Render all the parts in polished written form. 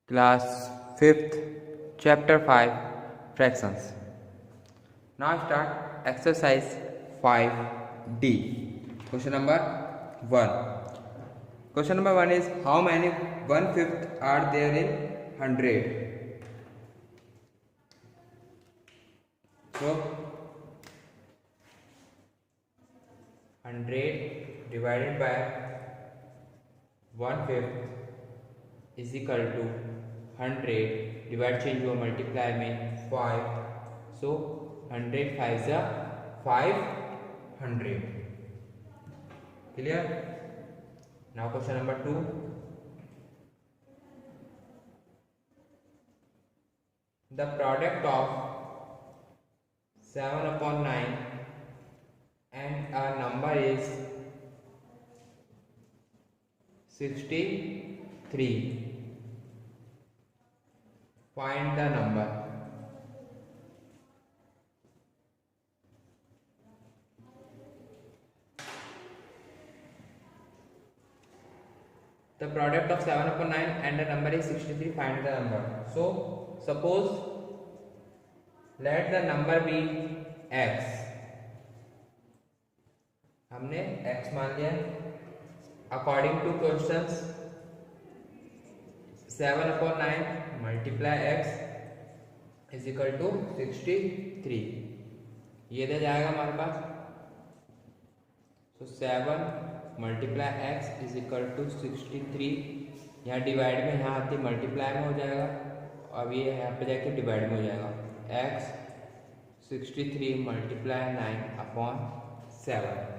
Class 5th, Chapter 5, Fractions. Now start exercise 5D. Question number 1. Question number 1 is how many 1/5 are there in 100? So 100 divided by 1/5 is equal to 100 divide change हुआ multiply में 5. सो 100 5 जा 500. Clear. Now question number 2. The product of 7/9 and a number is 63. Find the number. The product of 7/9 and the number is 63. Find the number. So suppose let the number be x. हमने x मान लिया. According to questions 7/9 multiply x is equal to 63. ये दे जाएगा हमारे पास. So 7 multiply x is equal to 63. यहाँ divide में यहाँ आती मल्टीप्लाई में हो जाएगा. अब ये यहाँ पे जाके डिवाइड में हो जाएगा. x 63 multiply 9/7.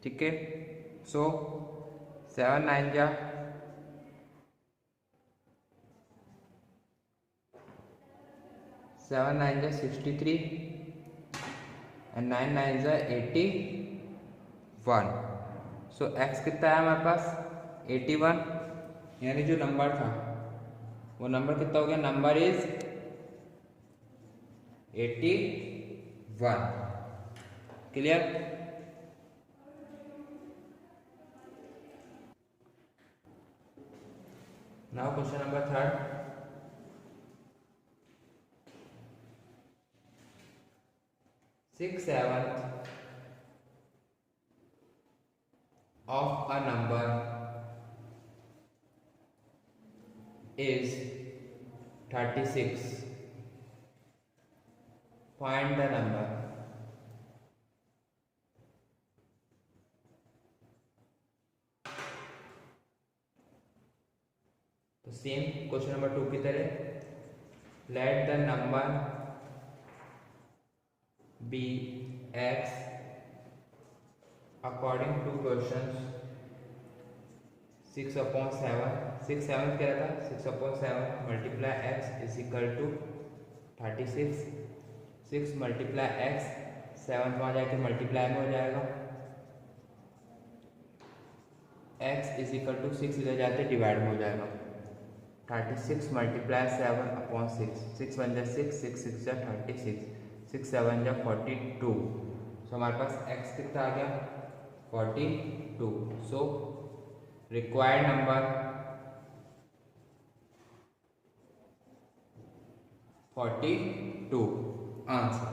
ठीक है. सो 7 9 जा 63 एंड 9 9 जा 81. सो x कितना है हमारे पास 81. यानी जो नंबर था वो नंबर कितना हो गया. Number is 81. Clear. Now question number 3. 6/7 of a number is 36. Find the number. तो सेम क्वेश्चन नंबर 2 की तरह let the number be X according to question 6/7. 6 7 क्या था 6/7 multiply X is equal to 36. 6 multiply X 7 वहाँ जाके multiply में हो जाएगा. x इज इक्वल टू 6 इधर जाते डिवाइड में हो जाएगा. 36 मल्टीप्लाई 7/6. 6 1 जा 6 6 6 जा 36. 6 7 जा 42. सो हमारे पास x कितना आ गया 42. So required number 42. Answer.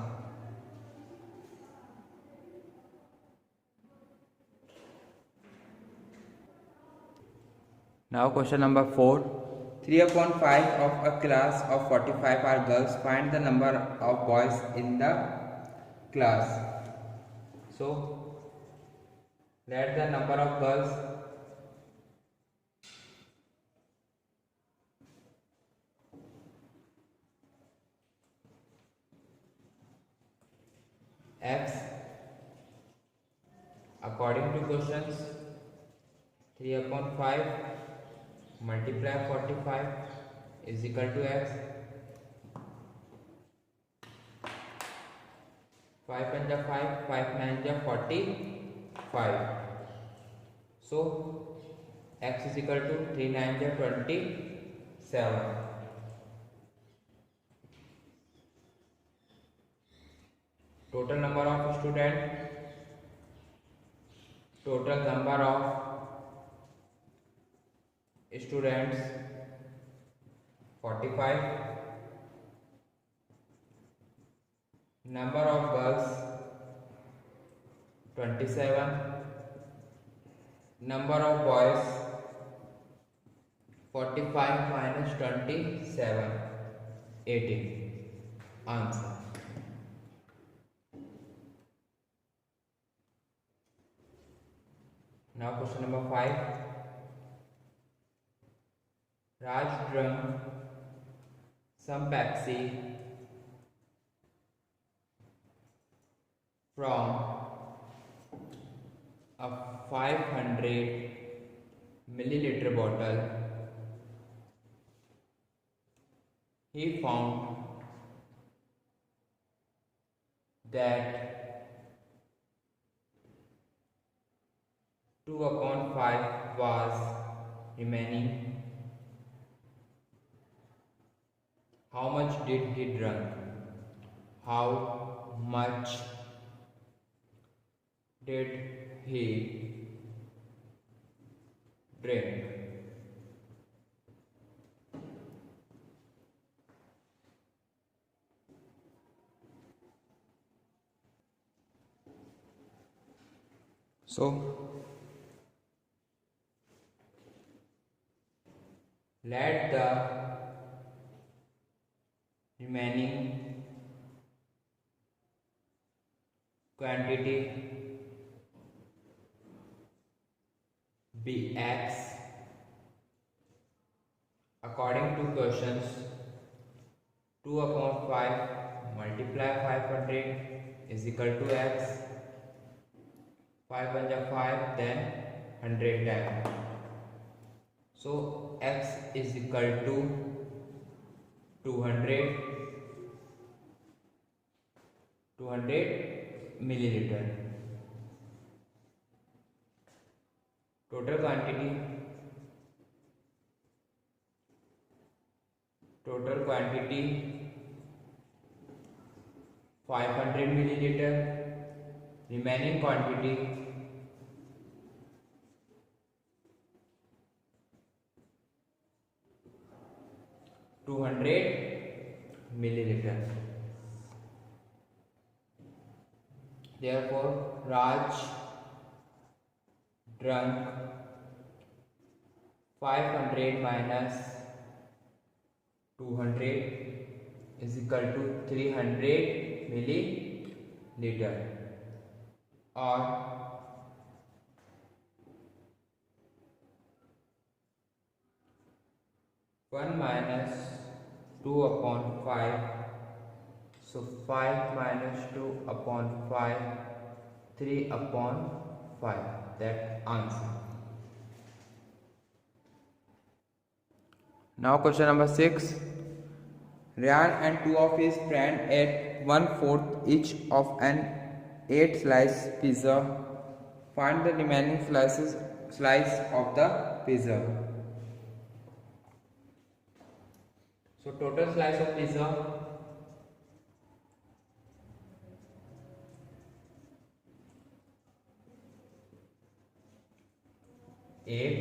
Now question number 4. 3/5 of a class of 45 are girls. Find the number of boys in the class. So let the number of girls x according to questions 3/5 multiply 45 is equal to x. 5 1 जा 5 5 9 जा 45. So x is equal to 3 9 जा 27. Total number of student, total number of Students 45. Number of girls 27. Number of boys 45 minus 27 18. Answer. Now question number 5. Raj drank some Pepsi from a 500 milliliter bottle. He found that 2/5 was remaining. How much did he drink? How much did he drink? So let the remaining quantity be x. According to questions, 2/5 multiply 500 is equal to x. 5 1 5, then 100 times. So x is equal to 200 milliliter. Total quantity 500 milliliter. Remaining quantity 200 milliliter. Therefore, Raj drank 500 minus 200 is equal to 300 milliliter, or 1 minus 2/5. So 5 minus 2/5, 3/5. That answer. Now question number 6. Ryan and two of his friends ate 1/4 each of an 8-slice pizza. Find the remaining slice of the pizza. So total slice of pizza 8.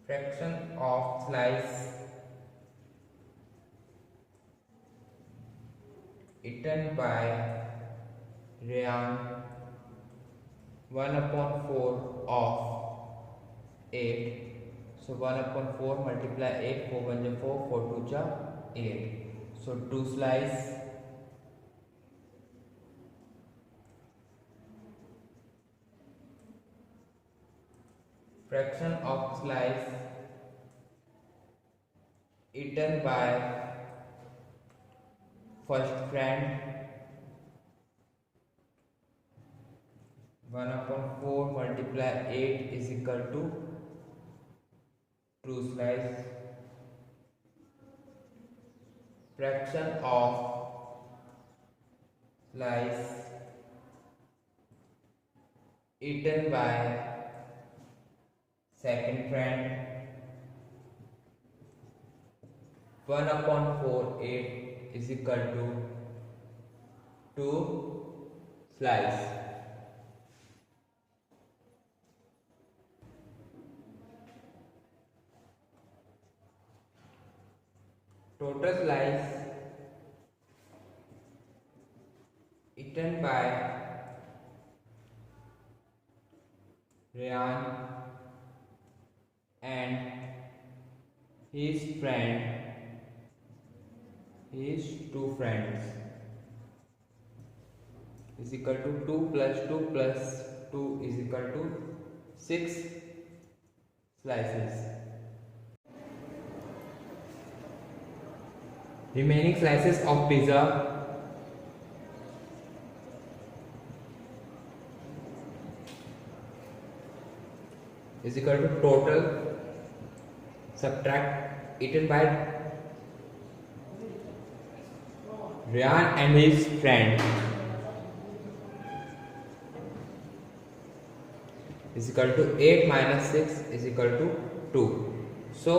Fraction of slice eaten by Ryan 1/4 of 8. So 1/4 multiply 8, 4 1 ja 4, 4 2 ja 8. So 2 slice. Fraction of slice eaten by first friend 1/4 multiply 8 is equal to 2 slice. Fraction of slice eaten by second friend 1/4 8 is equal to 2 slice. total slice eaten by Ryan and his two friends is equal to 2 plus 2 plus 2 is equal to 6 slices. Remaining slices of pizza is equal to total subtract eaten by Ryan and his friend is equal to 8 minus 6 is equal to 2. So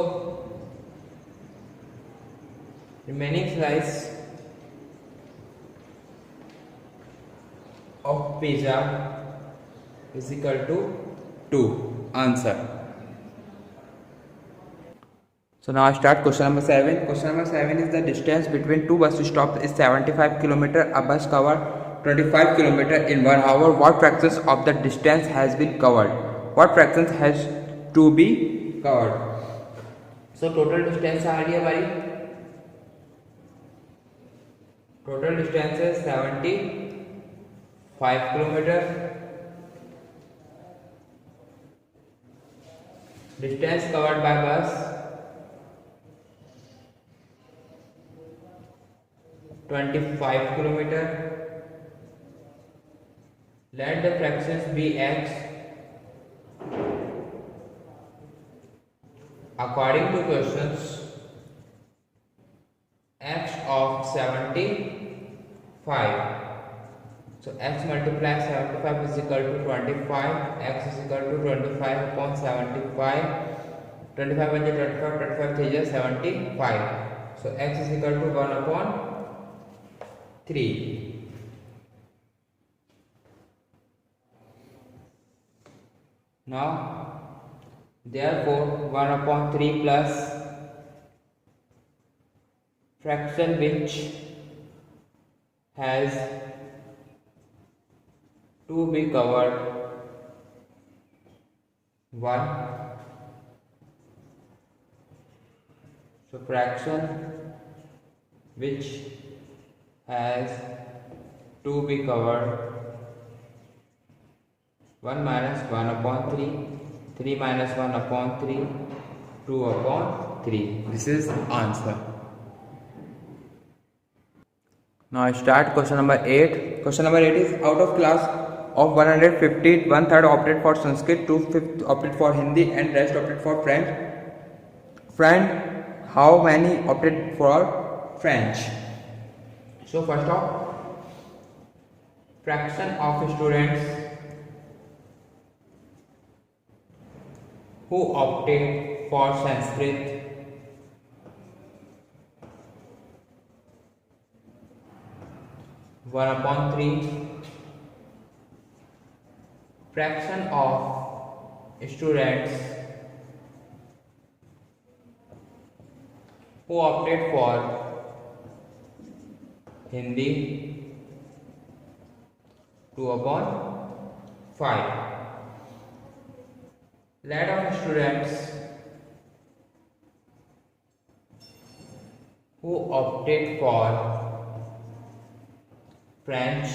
remaining slice of pizza is equal to 2. Answer. So now I start question number 7. Question number 7 is the distance between two bus stops is 75 km. A bus covered 25 km in 1 hour. What fractions of the distance has been covered? What fractions has to be covered? So total distance आ रही है हमारी. Total distance is 75 km. Distance covered by bus 25 km. Let the fractions be x. According to questions, x of 75. So x multiplied 75 is equal to 25. X is equal to 25 upon 75. 25 1 25, 25 3 75. So x is equal to 1 upon 3. Now therefore 1 upon 3 plus fraction which has to be covered 1. So fraction which has to be covered 1 minus 1 upon 3, 3 minus 1 upon 3, 2 upon 3. This is answer. Now I start question number 8. Question number 8 is out of class of 150, 1/3 opted for Sanskrit, 2/5 opted for Hindi and rest opted for French. How many opted for French? So first off, fraction of students who opted for Sanskrit one upon 3. Fraction of students who opted for Hindi 2 upon 5. Let of students who opted for French,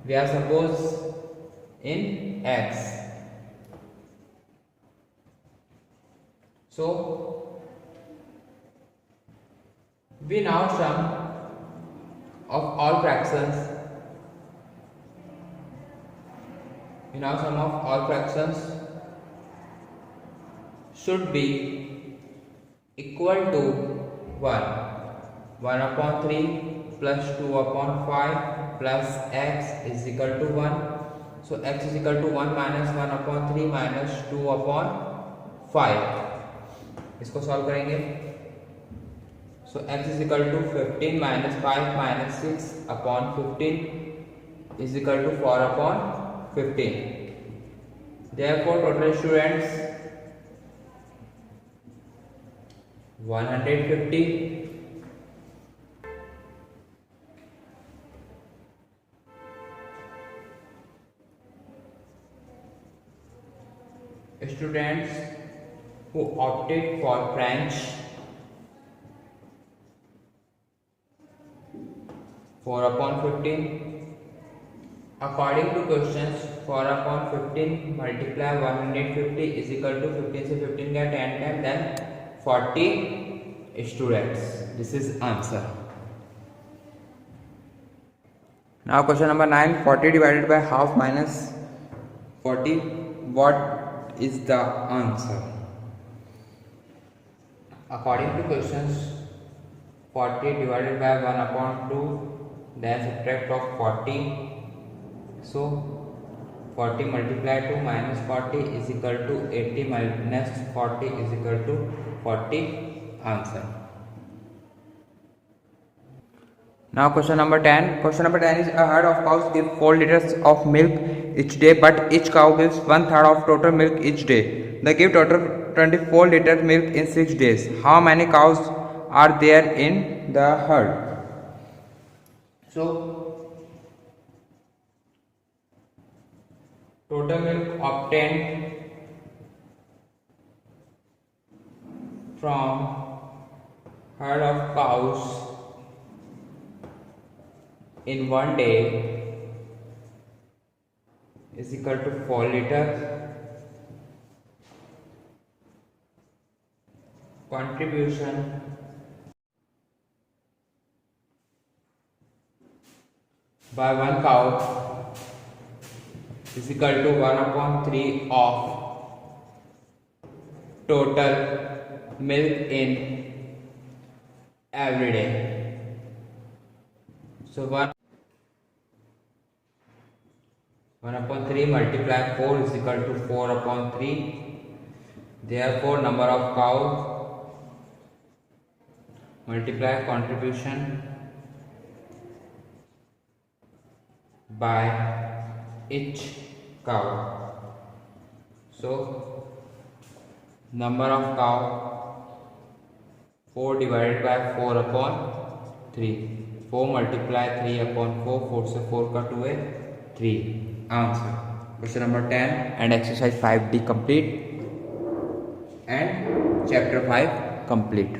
we are suppose in X. So we now sum of all fractions. We now sum of all fractions should be equal to 1. 1 upon 3 plus 2 upon 5 plus x is equal to 1. So x is equal to 1 minus 1 upon 3 minus 2 upon 5. इसको solve करेंगे. So x is equal to 15 minus 5 minus 6 upon 15 is equal to 4 upon 15. Therefore total students 150, students who opted for French 4/15. According to questions, 4/15 multiply 150 is equal to 15 से 15 गया 10 time, then 40 students. This is answer. Now question number 9. 40 divided by half minus 40. What is the answer? According to questions, 40 divided by 1/2, then subtract of 40. So 40 multiplied to minus 40 is equal to 80 minus 40 is equal to 40. Answer. Now question number 10. Question number 10 is a herd of cows give 4 liters of milk each day, but each cow gives 1/3 of total milk each day. They give total 24 liters milk in 6 days. How many cows are there in the herd? So total milk obtained from herd of cows in one day is equal to 4 liters. Contribution by one cow is equal to 1/3 of total milk in every day. So 1/3 multiply 4 is equal to 4/3. Therefore, number of cows multiply contribution by each cow. So number of cow 4 divided by 4/3. 4 multiply 3/4. 4 से 4 cut हुए 3. Answer. Question number 10 and exercise 5D complete and chapter 5 complete.